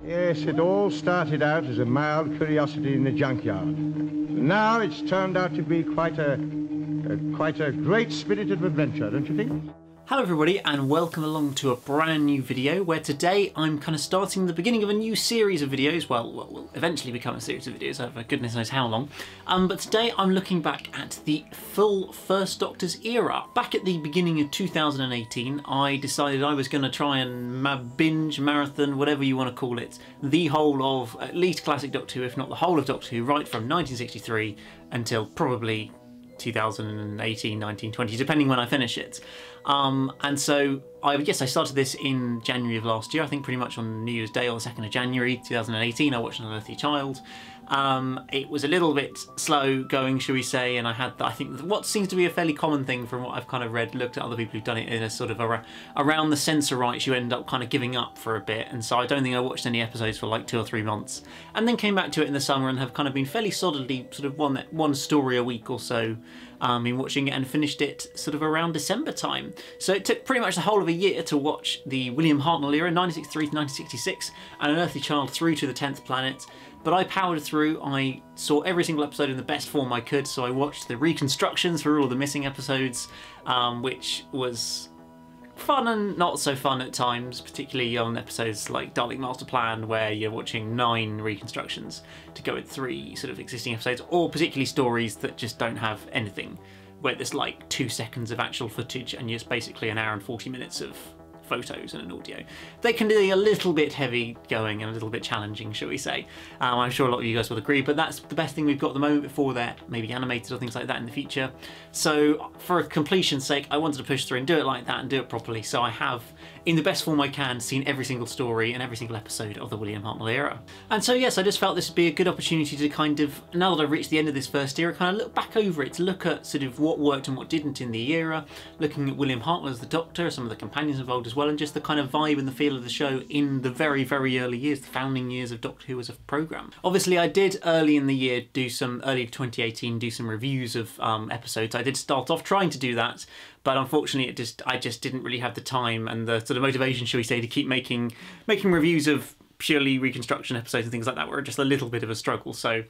Yes, it all started out as a mild curiosity in the junkyard. Now it's turned out to be quite a great spirited adventure, don't you think? Hello everybody and welcome along to a brand new video where today I'm kind of starting the beginning of a new series of videos. Well, will eventually become a series of videos over goodness knows how long. But today I'm looking back at the full First Doctor's era. Back at the beginning of 2018 I decided I was going to try and binge, marathon, whatever you want to call it, the whole of at least classic Doctor Who, if not the whole of Doctor Who, right from 1963 until probably 2018, 19, 20, depending when I finish it. And so I started this in January of last year. I think pretty much on New Year's Day or the 2nd of January 2018 I watched An Unearthly Child. It was a little bit slow going, shall we say, and I had, I think, what seems to be a fairly common thing from what I've kind of read, looked at other people who've done it in a sort of around the censor rights, you end up kind of giving up for a bit, and so I don't think I watched any episodes for like 2 or 3 months, and then came back to it in the summer and have kind of been fairly solidly sort of one story a week or so, been watching it and finished it sort of around December time. So it took pretty much the whole of a year to watch the William Hartnell era, 1963 to 1966, and An Unearthly Child through to the 10th Planet. But I powered through. I saw every single episode in the best form I could, so I watched the reconstructions for all of the missing episodes, which was fun and not so fun at times, particularly on episodes like Dalek Master Plan, where you're watching 9 reconstructions to go with 3 sort of existing episodes, or particularly stories that just don't have anything, where there's like 2 seconds of actual footage and it's basically an hour and 40 minutes of photos and an audio. They can be a little bit heavy going and a little bit challenging, shall we say. I'm sure a lot of you guys will agree, but that's the best thing we've got at the moment before they're maybe animated or things like that in the future. So for completion's sake, I wanted to push through and do it like that and do it properly. So I have, in the best form I can, seen every single story and every single episode of the William Hartnell era. And so yes, I just felt this would be a good opportunity to kind of, now that I've reached the end of this first era, kind of look back over it, to look at sort of what worked and what didn't in the era, looking at William Hartnell as the Doctor, some of the companions involved as well, and just the kind of vibe and the feel of the show in the very, very early years, the founding years of Doctor Who as a programme. Obviously I did early in the year early 2018, do some reviews of episodes. I did start off trying to do that, but unfortunately I just didn't really have the time and the sort of motivation, shall we say, to keep making reviews of purely reconstruction episodes and things like that were just a little bit of a struggle. So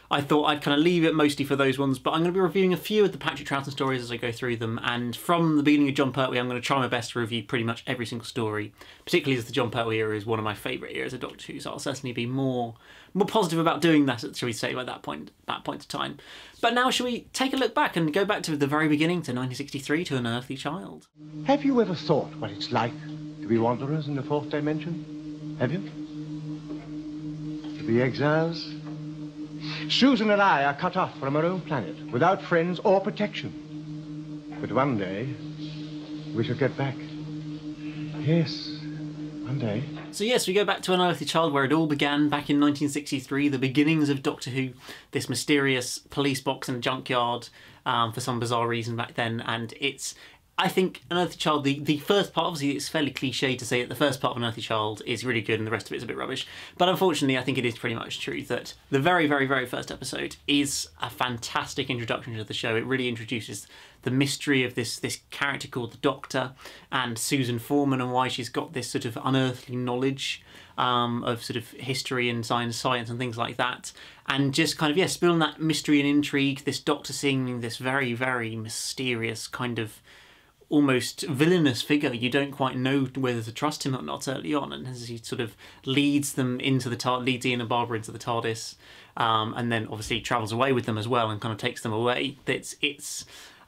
I thought I'd kind of leave it mostly for those ones, but I'm going to be reviewing a few of the Patrick Troughton stories as I go through them, and from the beginning of John Pertwee I'm going to try my best to review pretty much every single story, particularly as the John Pertwee era is one of my favourite eras of Doctor Who, so I'll certainly be more positive about doing that, shall we say, by that point of time. But now shall we take a look back and go back to the very beginning, to 1963, to An Unearthly Child. Have you ever thought what it's like to be wanderers in the 4th dimension? Have you? To be exiles? Susan and I are cut off from our own planet, without friends or protection. But one day, we shall get back. Yes, one day. So yes, we go back to An Unearthly Child, where it all began back in 1963, the beginnings of Doctor Who, this mysterious police box in a junkyard, for some bizarre reason back then, and it's, I think, An Unearthly Child, the first part, obviously it's fairly cliche to say that the first part of An Unearthly Child is really good and the rest of it is a bit rubbish, but unfortunately I think it is pretty much true that the very, very, very first episode is a fantastic introduction to the show. It really introduces the mystery of this character called the Doctor and Susan Foreman, and why she's got this sort of unearthly knowledge of sort of history and science and things like that, and just kind of, yeah, spilling that mystery and intrigue, this Doctor seeing this very, very mysterious kind of almost villainous figure. You don't quite know whether to trust him or not early on, and as he sort of leads them into the TARDIS, leads Ian and Barbara into the TARDIS, and then obviously travels away with them as well and kind of takes them away. It's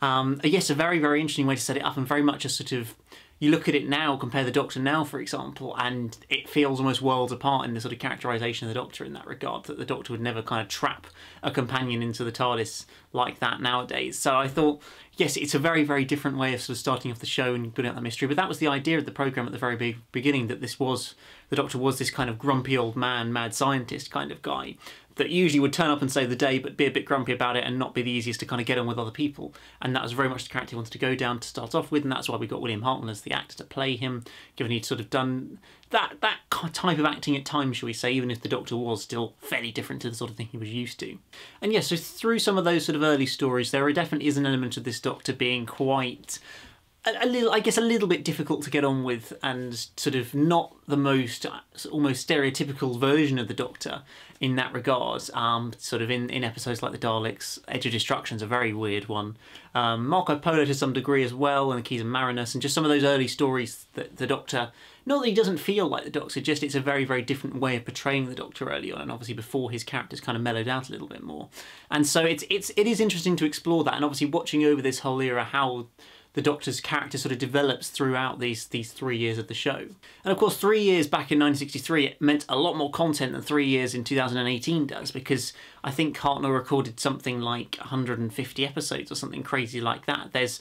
yes, a very, very interesting way to set it up, and very much a sort of, you look at it now, compare the Doctor now, for example, and it feels almost worlds apart in the sort of characterisation of the Doctor in that regard, that the Doctor would never kind of trap a companion into the TARDIS like that nowadays. So I thought, yes, it's a very, very different way of sort of starting off the show and putting out that mystery, but that was the idea of the programme at the very beginning, that the Doctor was this kind of grumpy old man, mad scientist kind of guy, that usually would turn up and save the day but be a bit grumpy about it and not be the easiest to kind of get on with other people. And that was very much the character he wanted to go down to start off with, and that's why we got William Hartnell as the actor to play him, given he'd sort of done that type of acting at times, shall we say, even if the Doctor was still fairly different to the sort of thing he was used to. And yes, so through some of those sort of early stories, there definitely is an element of this Doctor being quite a little, I guess, a little bit difficult to get on with, and sort of not the most almost stereotypical version of the Doctor in that regard. Sort of in episodes like the Daleks, Edge of Destruction's a very weird one. Marco Polo to some degree as well, and the Keys of Marinus, and just some of those early stories that the Doctor, not that he doesn't feel like the Doctor, just it's a very, very different way of portraying the Doctor early on, and obviously before his character's kind of mellowed out a little bit more. And so it is interesting to explore that, and obviously watching over this whole era how the Doctor's character sort of develops throughout these 3 years of the show. And of course 3 years back in 1963 it meant a lot more content than 3 years in 2018 does, because I think Hartnell recorded something like 150 episodes or something crazy like that. There's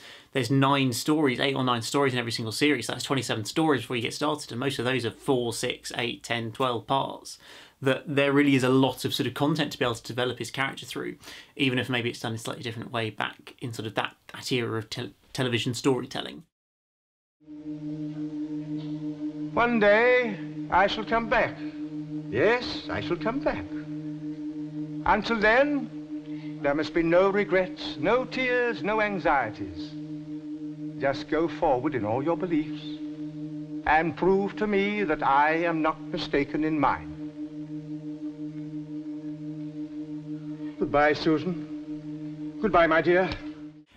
9 stories, 8 or 9 stories in every single series, so that's 27 stories before you get started, and most of those are 4, 6, 8, 10, 12 parts. That there really is a lot of sort of content to be able to develop his character through, even if maybe it's done in a slightly different way back in sort of that era of television storytelling. One day I shall come back. Yes, I shall come back. Until then, there must be no regrets, no tears, no anxieties. Just go forward in all your beliefs and prove to me that I am not mistaken in mine. Goodbye, Susan. Goodbye, my dear.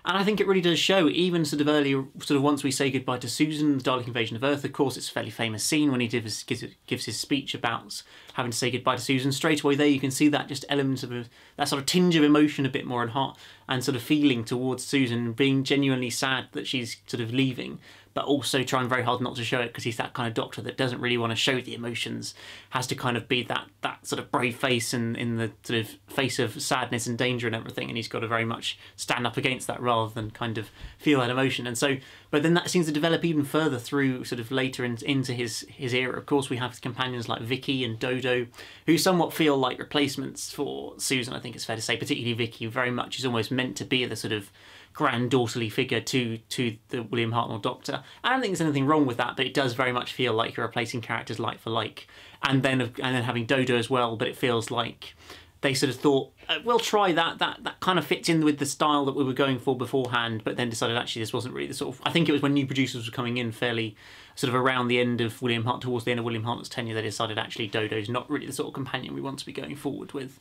And I think it really does show, even sort of early, sort of once we say goodbye to Susan, the Dalek invasion of Earth, of course, it's a fairly famous scene when he gives his speech about having to say goodbye to Susan. Straight away there you can see that just elements of that sort of tinge of emotion a bit more and heart and sort of feeling towards Susan, being genuinely sad that she's sort of leaving, but also trying very hard not to show it because he's that kind of Doctor that doesn't really want to show the emotions, has to kind of be that sort of brave face in the sort of face of sadness and danger and everything, and he's got to very much stand up against that rather than kind of feel that emotion. And so, but then that seems to develop even further through sort of later into his era. Of course, we have companions like Vicky and Dodo, who somewhat feel like replacements for Susan, I think it's fair to say, particularly Vicky, very much is almost meant to be the sort of granddaughterly figure to the William Hartnell Doctor. I don't think there's anything wrong with that, but it does very much feel like you're replacing characters like for like. And then having Dodo as well, but it feels like they sort of thought, we'll try that kind of fits in with the style that we were going for beforehand, but then decided actually this wasn't really the sort of, I think it was when new producers were coming in fairly sort of around the end of towards the end of William Hartnell's tenure, they decided actually Dodo's not really the sort of companion we want to be going forward with.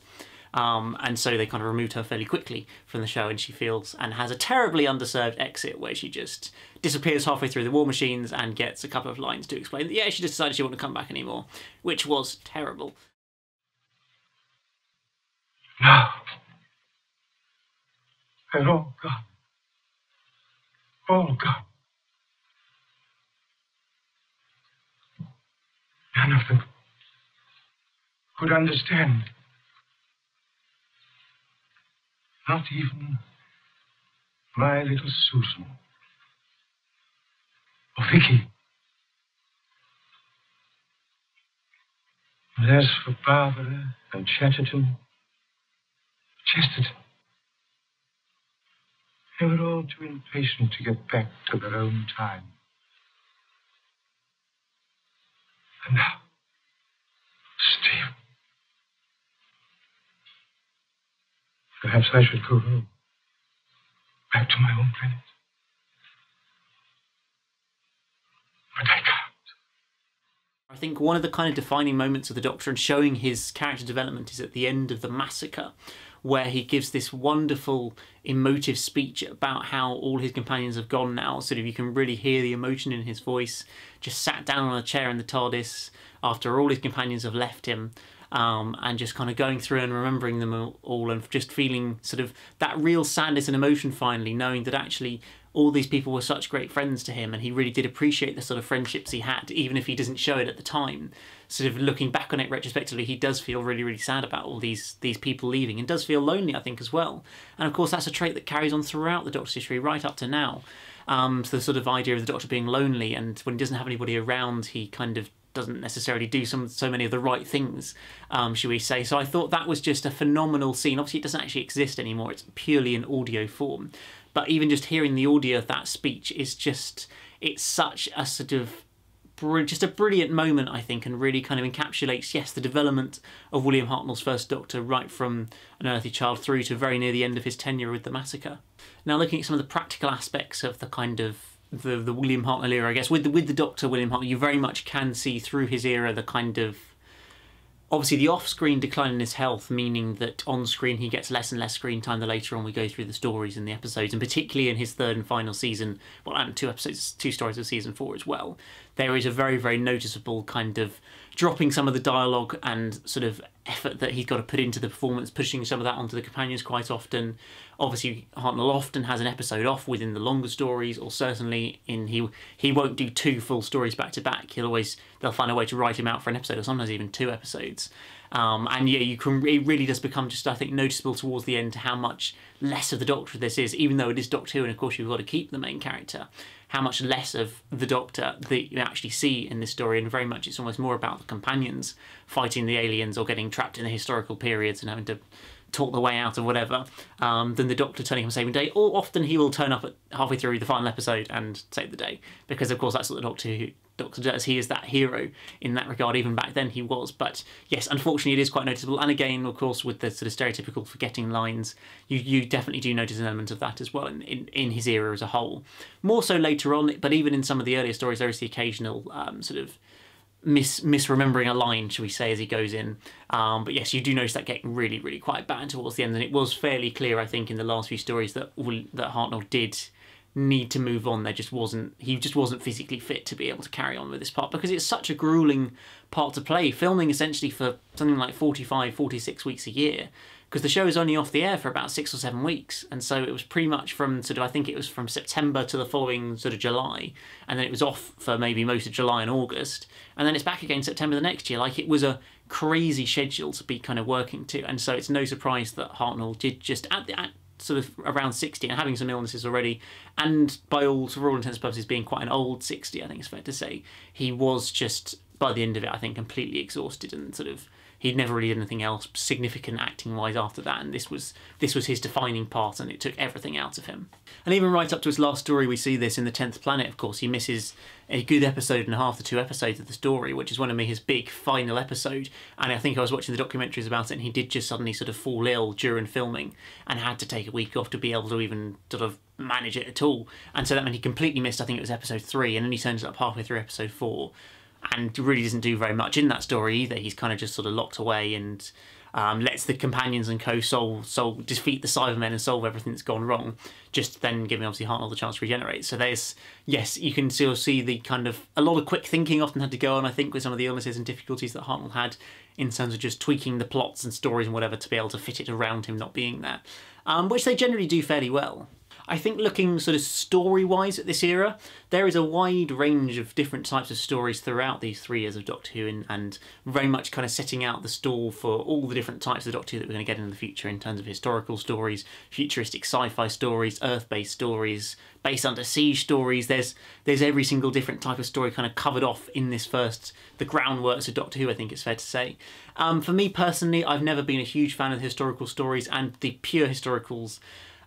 And so they kind of removed her fairly quickly from the show, and she feels and has a terribly underserved exit where she just disappears halfway through the War Machines and gets a couple of lines to explain that, yeah, she just decided she wouldn't come back anymore, which was terrible. Now, they're all gone. All gone. None of them could understand. Not even my little Susan. Or Vicky. And as for Barbara and Chesterton, they were all too impatient to get back to their own time. And now, Steve. Perhaps I should go home. Back to my own planet. But I can't. I think one of the kind of defining moments of the Doctor and showing his character development is at the end of the massacre, where he gives this wonderful emotive speech about how all his companions have gone now. Sort of you can really hear the emotion in his voice, just sat down on a chair in the TARDIS after all his companions have left him. And just kind of going through and remembering them all and just feeling sort of that real sadness and emotion finally, knowing that actually all these people were such great friends to him and he really did appreciate the sort of friendships he had, even if he doesn't show it at the time. Sort of looking back on it retrospectively, he does feel really, really sad about all these people leaving and does feel lonely, I think, as well. And of course that's a trait that carries on throughout the Doctor's history right up to now. So the sort of idea of the Doctor being lonely, and when he doesn't have anybody around he kind of doesn't necessarily do so many of the right things, should we say. So I thought that was just a phenomenal scene. Obviously it doesn't actually exist anymore, it's purely in audio form, but even just hearing the audio of that speech is just, it's such a sort of just a brilliant moment, I think, and really kind of encapsulates, yes, the development of William Hartnell's first Doctor right from An Unearthly Child through to very near the end of his tenure with the massacre. Now looking at some of the practical aspects of the kind of the William Hartnell era, I guess, with the Doctor William Hartnell, you very much can see through his era the kind of, obviously the off-screen decline in his health, meaning that on-screen he gets less and less screen time the later on we go through the stories in the episodes, and particularly in his third and final season, well, and two stories of season 4 as well, there is a very, very noticeable kind of dropping some of the dialogue and sort of effort that he's got to put into the performance, pushing some of that onto the companions quite often. Obviously, Hartnell often has an episode off within the longer stories, or certainly he won't do 2 full stories back to back. They'll find a way to write him out for an episode, or sometimes even 2 episodes. And yeah, it really does become just, I think, noticeable towards the end how much less of the Doctor this is, even though it is Doctor Who, and of course you've got to keep the main character. How much less of the Doctor that you actually see in this story, and very much it's almost more about the companions fighting the aliens or getting trapped in the historical periods and having to talk their way out of whatever, than the Doctor turning up and saving the day. Or often he will turn up at halfway through the final episode and save the day, because of course that's what the Doctor does. He is that hero in that regard. Even back then he was. But yes, unfortunately it is quite noticeable. And again, of course, with the sort of stereotypical forgetting lines, you definitely do notice an element of that as well in his era as a whole. More so later on, but even in some of the earlier stories there is the occasional sort of misremembering a line, shall we say, as he goes in. But yes, you do notice that getting really, really quite bad towards the end, and it was fairly clear, I think, in the last few stories that Hartnell did need to move on. He just wasn't physically fit to be able to carry on with this part, because it's such a grueling part to play, filming essentially for something like 45, 46 weeks a year, because the show is only off the air for about 6 or 7 weeks, and so it was pretty much from sort of, I think it was from September to the following sort of July, and then it was off for maybe most of July and August, and then it's back again September the next year. Like, it was a crazy schedule to be kind of working to, and so it's no surprise that Hartnell did just at sort of around 60 and having some illnesses already, and for all intents and purposes being quite an old 60, I think it's fair to say, he was just, by the end of it, I think, completely exhausted, and sort of he'd never really did anything else significant acting-wise after that, and this was his defining part, and it took everything out of him. And even right up to his last story, we see this in the 10th Planet, of course. He misses a good episode and a half to 2 episodes of the story, which is one of his big final episode, and I think I was watching the documentaries about it, and he did just suddenly sort of fall ill during filming and had to take a week off to be able to even sort of manage it at all, and so that meant he completely missed, I think it was episode 3, and then he turns up halfway through episode 4, and really doesn't do very much in that story either. He's kind of just sort of locked away and lets the companions and co defeat the Cybermen and solve everything that's gone wrong, just then giving obviously Hartnell the chance to regenerate. So there's, yes, you can still see the kind of, a lot of quick thinking often had to go on, I think, with some of the illnesses and difficulties that Hartnell had in terms of just tweaking the plots and stories and whatever to be able to fit it around him not being there, which they generally do fairly well. I think looking sort of story-wise at this era, there is a wide range of different types of stories throughout these 3 years of Doctor Who, and very much kind of setting out the stall for all the different types of Doctor Who that we're going to get in the future, in terms of historical stories, futuristic sci-fi stories, Earth-based stories, base under siege stories. There's every single different type of story kind of covered off in this the groundworks of Doctor Who, I think it's fair to say. For me personally, I've never been a huge fan of the historical stories, and the pure historicals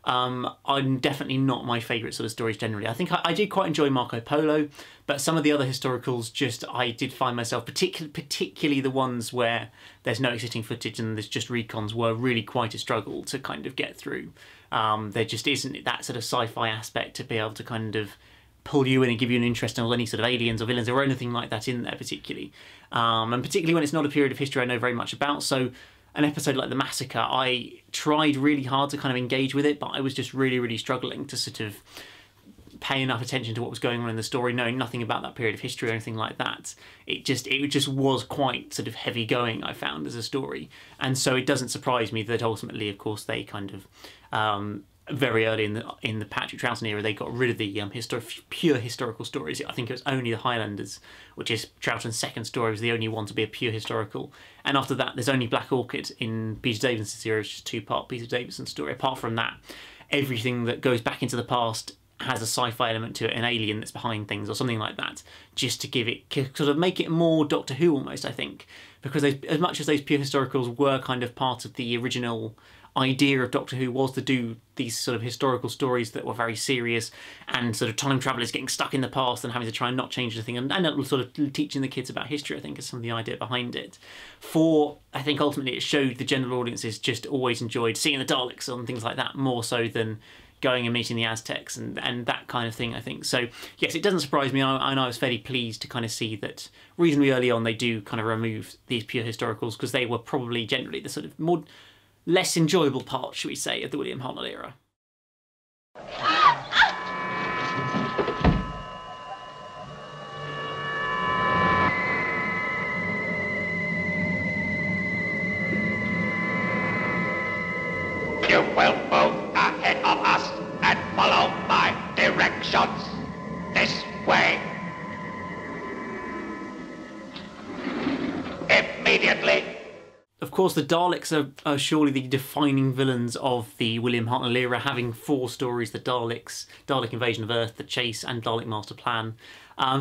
I'm definitely not my favourite sort of stories generally. I think I did quite enjoy Marco Polo, but some of the other historicals I did find myself, particularly the ones where there's no existing footage and there's just recons, were really quite a struggle to kind of get through. There just isn't that sort of sci-fi aspect to be able to kind of pull you in and give you an interest in any sort of aliens or villains or anything like that in there particularly. And particularly when it's not a period of history I know very much about, so an episode like The Massacre, I tried really hard to kind of engage with it, but I was just really, really struggling to sort of pay enough attention to what was going on in the story, knowing nothing about that period of history or anything like that. It just was quite sort of heavy going, I found, as a story. And so it doesn't surprise me that ultimately, of course, they kind of very early in the Patrick Troughton era, they got rid of the pure historical stories. I think it was only the Highlanders, which is Troughton's second story, was the only one to be a pure historical. And after that, there's only Black Orchid in Peter Davison's series, which is a 2-part Peter Davison story. Apart from that, everything that goes back into the past has a sci-fi element to it, an alien that's behind things or something like that, just to give it, sort of make it more Doctor Who almost, I think. Because as much as those pure historicals were kind of part of the original idea of Doctor Who, was to do these sort of historical stories that were very serious and sort of time travellers getting stuck in the past and having to try and not change anything, and sort of teaching the kids about history, I think, is some of the idea behind it. I think ultimately it showed the general audiences just always enjoyed seeing the Daleks and things like that, more so than going and meeting the Aztecs and that kind of thing, I think. So yes, it doesn't surprise me, and I was fairly pleased to kind of see that reasonably early on they do kind of remove these pure historicals, because they were probably generally the sort of less enjoyable part, should we say, of the William Hartnell era. You will move ahead of us and follow my directions. This way. Immediately. Of course, the Daleks are surely the defining villains of the William Hartnell era, having 4 stories: the Daleks, Dalek Invasion of Earth, The Chase, and Dalek Master Plan.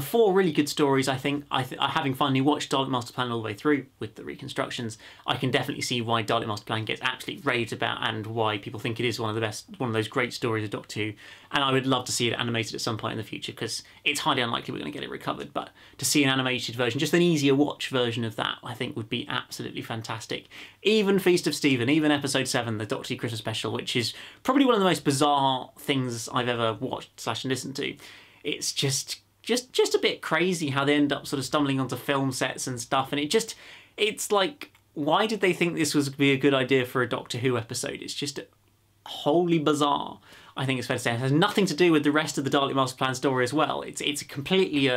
4 really good stories, I think. Having finally watched Dalek Master Plan all the way through with the reconstructions, I can definitely see why Dalek Master Plan gets absolutely raved about and why people think it is one of those great stories of Doctor Who. And I would love to see it animated at some point in the future, because it's highly unlikely we're going to get it recovered. But to see an animated version, just an easier watch version of that, I think would be absolutely fantastic. Even Feast of Stephen, even Episode 7, the Doctor Who Christmas special, which is probably one of the most bizarre things I've ever watched / listened to. It's just a bit crazy how they end up sort of stumbling onto film sets and stuff, and it's like, why did they think this was be a good idea for a Doctor Who episode? It's just wholly bizarre, I think it's fair to say. It has nothing to do with the rest of the Dalek Master Plan story as well. It's completely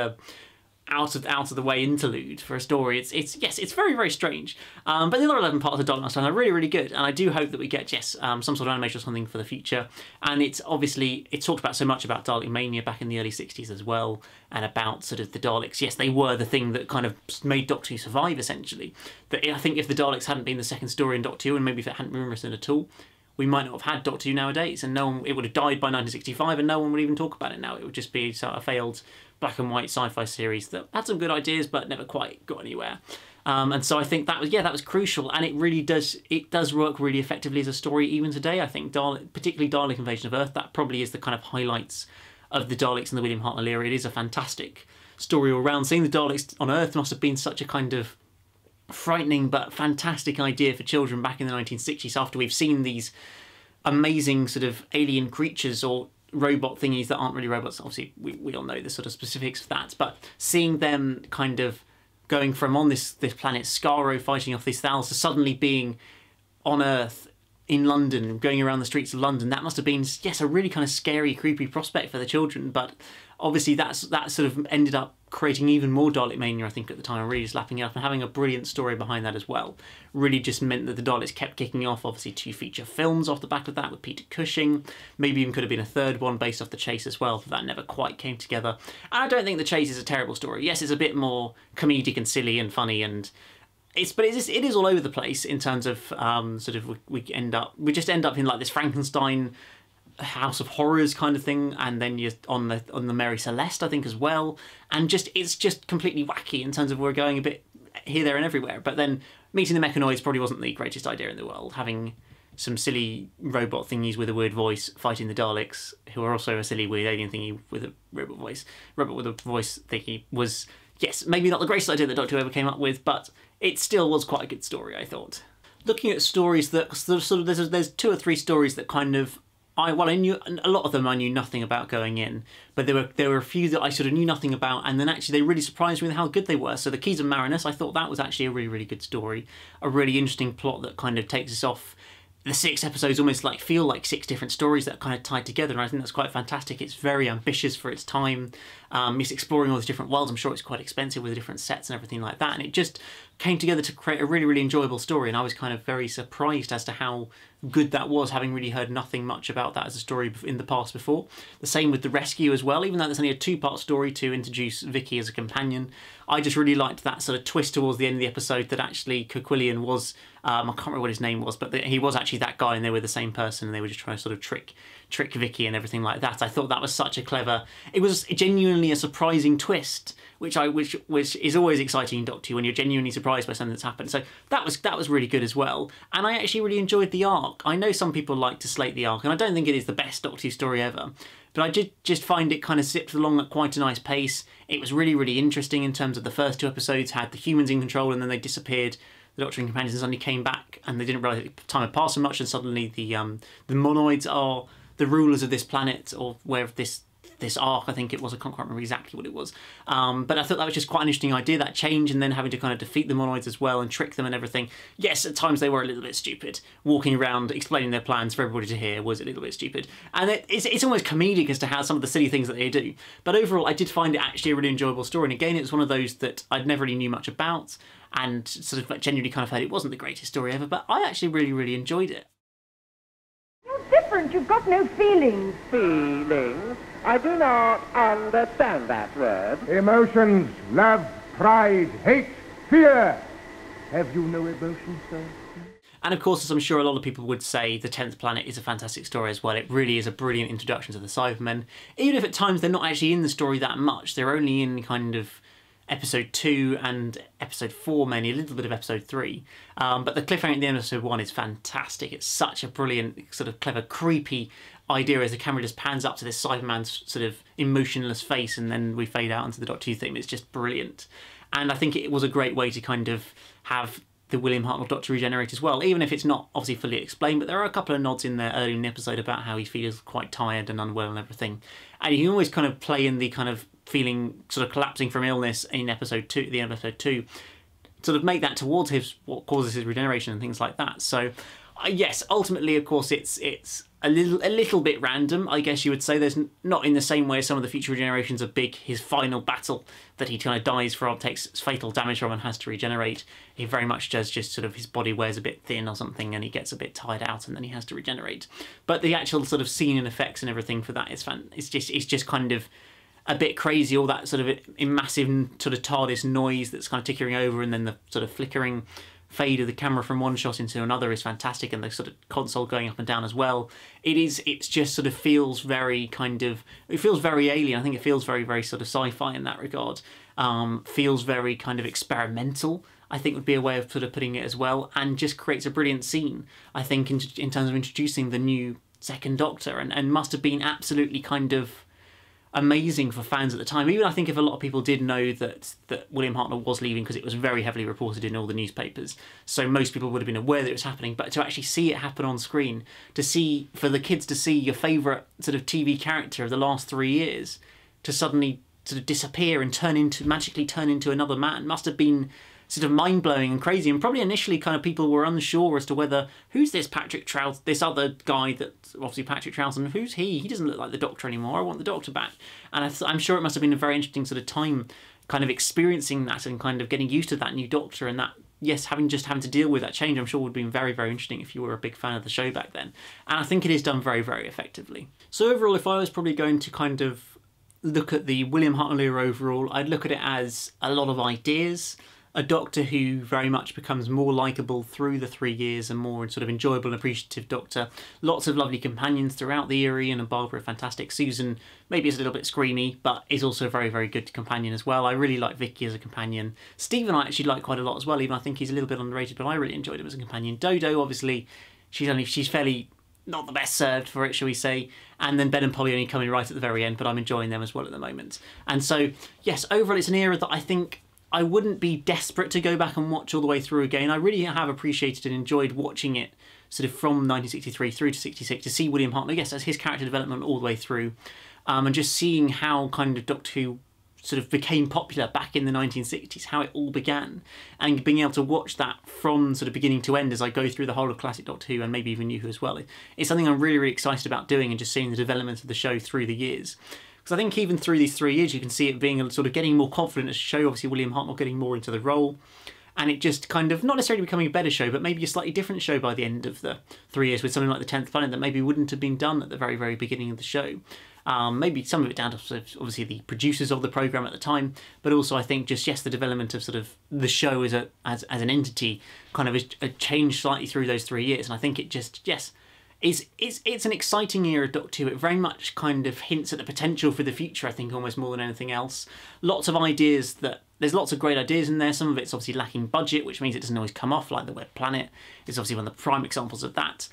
out of the way interlude for a story. It's very, very strange. But the other 11 parts of Dalek Master Plan are really, really good, and I do hope that we get some sort of animation or something for the future. And it's talked about so much about Dalek Mania back in the early 60s as well, and about sort of the Daleks. Yes, they were the thing that kind of made Doctor Who survive, essentially. That I think if the Daleks hadn't been the second story in Doctor Who, and maybe if it hadn't been written at all, we might not have had Doctor Who nowadays, and it would have died by 1965, and no one would even talk about it now. It would just be sort of a failed black and white sci-fi series that had some good ideas but never quite got anywhere. And so I think that was crucial, and it does work really effectively as a story even today. I think particularly Dalek Invasion of Earth, that probably is the kind of highlights of the Daleks in the William Hartnell era. It is a fantastic story all round. Seeing the Daleks on Earth must have been such a kind of frightening but fantastic idea for children back in the 1960s, after we've seen these amazing sort of alien creatures or robot thingies that aren't really robots. Obviously, we all know the sort of specifics of that, but seeing them kind of going from on this planet Skaro fighting off these Thals to suddenly being on Earth in London, going around the streets of London, that must have been, yes, a really kind of scary, creepy prospect for the children. But obviously that sort of ended up creating even more Dalek mania, I think, at the time, and really slapping it up, and having a brilliant story behind that as well. Really just meant that the Daleks kept kicking off. Obviously 2 feature films off the back of that with Peter Cushing. Maybe even could have been a 3rd one based off The Chase as well, but that never quite came together. And I don't think The Chase is a terrible story. Yes, it's a bit more comedic and silly and funny, and it is all over the place in terms of sort of we just end up in like this Frankenstein House of Horrors kind of thing, and then you're on the Mary Celeste, I think, as well, and it's just completely wacky in terms of we're going a bit here, there, and everywhere. But then meeting the Mechanoids probably wasn't the greatest idea in the world. Having some silly robot thingies with a weird voice fighting the Daleks, who are also a silly weird alien thingy with a robot with a voice thingy, was, yes, maybe not the greatest idea that Doctor Who ever came up with, but it still was quite a good story, I thought. Looking at stories that sort of there's 2 or 3 stories that kind of I knew a lot of them. I knew nothing about going in, but there were a few that I sort of knew nothing about, and then actually they really surprised me with how good they were. So the Keys of Marinus, I thought that was actually a really, really good story, a really interesting plot that kind of takes us off. The 6 episodes almost feel like 6 different stories that are kind of tied together, and I think that's quite fantastic. It's very ambitious for its time. It's exploring all these different worlds. I'm sure it's quite expensive with the different sets and everything like that, and it just came together to create a really, really enjoyable story, and I was kind of very surprised as to how good that was, having really heard nothing much about that as a story in the past before. The same with The Rescue as well, even though there's only a 2-part story to introduce Vicky as a companion. I just really liked that sort of twist towards the end of the episode that actually Kerquillian was, I can't remember what his name was, but he was actually that guy and they were the same person, and they were just trying to sort of trick Vicky and everything like that. I thought that was such a clever, it was genuinely a surprising twist, which is always exciting in Doctor Who when you're genuinely surprised by something that's happened. So that was really good as well. And I actually really enjoyed the arc. I know some people like to slate the arc, and I don't think it is the best Doctor Who story ever, but I did just find it kind of zipped along at quite a nice pace. It was really, really interesting in terms of the first 2 episodes had the humans in control, and then they disappeared. The Doctor and companions suddenly came back, and they didn't realise that time had passed so much, and suddenly the monoids are the rulers of this planet, or where this arc, I think it was, I can't quite remember exactly what it was. But I thought that was just quite an interesting idea, that change, and then having to kind of defeat the monoids as well and trick them and everything. Yes, at times they were a little bit stupid. Walking around explaining their plans for everybody to hear was a little bit stupid. And it's almost comedic as to how some of the silly things that they do. But overall, I did find it actually a really enjoyable story. And again, it was one of those that I'd never really knew much about, and sort of like genuinely kind of heard it wasn't the greatest story ever, but I actually really, really enjoyed it. You're different. You've got no feelings. Feelings? I do not understand that word. Emotions, love, pride, hate, fear. Have you no emotions, sir? And of course, as I'm sure a lot of people would say, The 10th Planet is a fantastic story as well. It really is a brilliant introduction to the Cybermen. Even if at times they're not actually in the story that much, they're only in kind of episode 2 and episode 4 mainly, a little bit of episode 3. But the cliffhanger at the end of episode 1 is fantastic. It's such a brilliant, sort of clever, creepy idea as the camera just pans up to this Cyberman's sort of emotionless face, and then we fade out into the Doctor Who theme. It's just brilliant. And I think it was a great way to kind of have the William Hartnell Doctor regenerate as well, even if it's not obviously fully explained, but there are a couple of nods in there early in the episode about how he feels quite tired and unwell and everything. And you can always kind of play in the kind of feeling sort of collapsing from illness in episode 2, the end of episode 2, sort of make that towards what causes his regeneration and things like that. So yes, ultimately, of course, it's a little bit random, I guess you would say. There's not in the same way as some of the future regenerations are big. His final battle that he kind of dies from, takes fatal damage from, and has to regenerate. He very much does just sort of, his body wears a bit thin or something, and he gets a bit tired out, and then he has to regenerate. But the actual sort of scene and effects and everything for that is fun. It's just kind of a bit crazy, all that sort of massive sort of TARDIS noise that's kind of tickering over, and then the sort of flickering fade of the camera from one shot into another is fantastic, and the sort of console going up and down as well. It's just sort of feels very kind of, it feels very alien. I think it feels very, very sort of sci-fi in that regard. Feels very kind of experimental, I think would be a way of sort of putting it as well, and just creates a brilliant scene, I think, in terms of introducing the new second Doctor, and must have been absolutely kind of amazing for fans at the time. Even I think if a lot of people did know that William Hartnell was leaving, because it was very heavily reported in all the newspapers, so most people would have been aware that it was happening, but to actually see it happen on screen, for the kids to see your favourite sort of TV character of the last 3 years to suddenly sort of disappear and magically turn into another man, must have been sort of mind-blowing and crazy. And probably initially kind of people were unsure as to whether, who's this Patrick Troughton, this other guy that, obviously Patrick Troughton, who's he? He doesn't look like the Doctor anymore, I want the Doctor back. And I'm sure it must have been a very interesting sort of time kind of experiencing that and kind of getting used to that new Doctor, and that, yes, having to deal with that change, I'm sure would have been very, very interesting if you were a big fan of the show back then. And I think it is done very, very effectively. So overall, if I was probably going to kind of look at the William Hartnell era overall, I'd look at it as a lot of ideas, a Doctor who very much becomes more likeable through the 3 years, and more sort of enjoyable and appreciative Doctor. Lots of lovely companions throughout the era. Ian and Barbara are fantastic. Susan maybe is a little bit screamy, but is also a very, very good companion as well. I really like Vicky as a companion. Stephen I actually like quite a lot as well, even I think he's a little bit underrated, but I really enjoyed him as a companion. Dodo, obviously, she's fairly not the best served for it, shall we say. And then Ben and Polly only coming right at the very end, but I'm enjoying them as well at the moment. And so, yes, overall it's an era that I think I wouldn't be desperate to go back and watch all the way through again. I really have appreciated and enjoyed watching it sort of from 1963 through to 66, to see William Hartnell, yes, as his character development all the way through, and just seeing how kind of Doctor Who sort of became popular back in the 1960s, how it all began, and being able to watch that from sort of beginning to end as I go through the whole of classic Doctor Who, and maybe even New Who as well. It's something I'm really, really excited about doing, and just seeing the development of the show through the years. Because I think even through these 3 years, you can see it being sort of getting more confident as a show. Obviously, William Hartnell getting more into the role, and it just kind of not necessarily becoming a better show, but maybe a slightly different show by the end of the 3 years, with something like the 10th Planet that maybe wouldn't have been done at the very, very beginning of the show. Maybe some of it down to obviously the producers of the programme at the time, but also I think just, yes, the development of sort of the show as an entity kind of has changed slightly through those 3 years, and I think it just, yes, it's an exciting era of Doctor Who. It very much kind of hints at the potential for the future, I think, almost more than anything else. Lots of ideas there's lots of great ideas in there. Some of it's obviously lacking budget, which means it doesn't always come off, like the Web Planet is obviously one of the prime examples of that.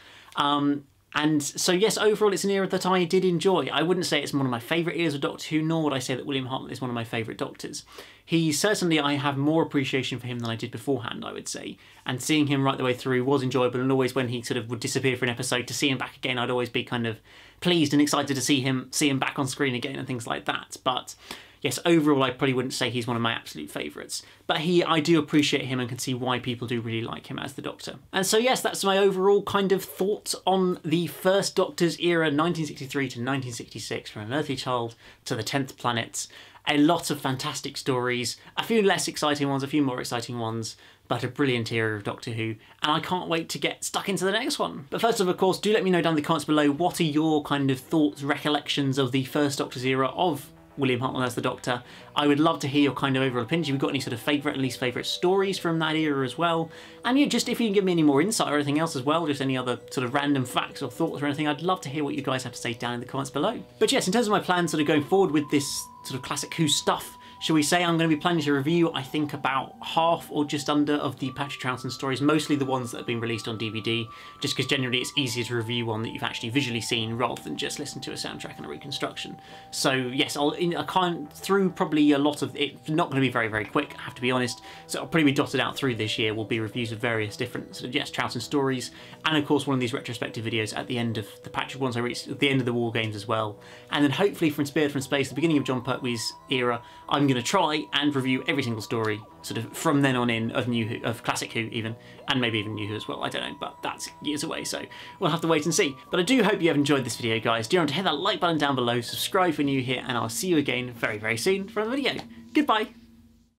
And so yes, overall it's an era that I did enjoy. I wouldn't say it's one of my favourite eras of Doctor Who, nor would I say that William Hartnell is one of my favourite Doctors. I have more appreciation for him than I did beforehand, I would say. And seeing him right the way through was enjoyable, and always when he sort of would disappear for an episode, to see him back again, I'd always be kind of pleased and excited to see him back on screen again and things like that. But yes, overall I probably wouldn't say he's one of my absolute favourites. But I do appreciate him and can see why people do really like him as the Doctor. And so yes, that's my overall kind of thoughts on the first Doctor's era, 1963 to 1966, from An Earthly Child to the 10th Planet. A lot of fantastic stories, a few less exciting ones, a few more exciting ones, but a brilliant era of Doctor Who, and I can't wait to get stuck into the next one. But first of course, do let me know down in the comments below, what are your kind of thoughts, recollections of the first Doctor's era of William Hartnell as the Doctor. I would love to hear your kind of overall opinions. If you've got any sort of favourite and least favourite stories from that era as well. And yeah, just if you can give me any more insight or anything else as well, just any other sort of random facts or thoughts or anything, I'd love to hear what you guys have to say down in the comments below. But yes, in terms of my plans sort of going forward with this sort of classic Who stuff, shall we say, I'm going to be planning to review, I think, about half or just under of the Patrick Troughton stories, mostly the ones that have been released on DVD, just because generally it's easier to review one that you've actually visually seen rather than just listen to a soundtrack and a reconstruction. So yes, I can't, through probably a lot of it, not going to be very, very quick, I have to be honest, so I'll probably be dotted out through this year, will be reviews of various different sort of, yes, Troughton stories, and of course one of these retrospective videos at the end of the Patrick ones I reached, at the end of the War Games as well. And then hopefully from Speared from Space, the beginning of John Pertwee's era, I'm going to try and review every single story sort of from then on in of New Who, of Classic Who even, and maybe even New Who as well, I don't know, but that's years away, so we'll have to wait and see. But I do hope you have enjoyed this video, guys. Do remember to hit that like button down below, subscribe if you're new here, and I'll see you again very, very soon for another video. Goodbye!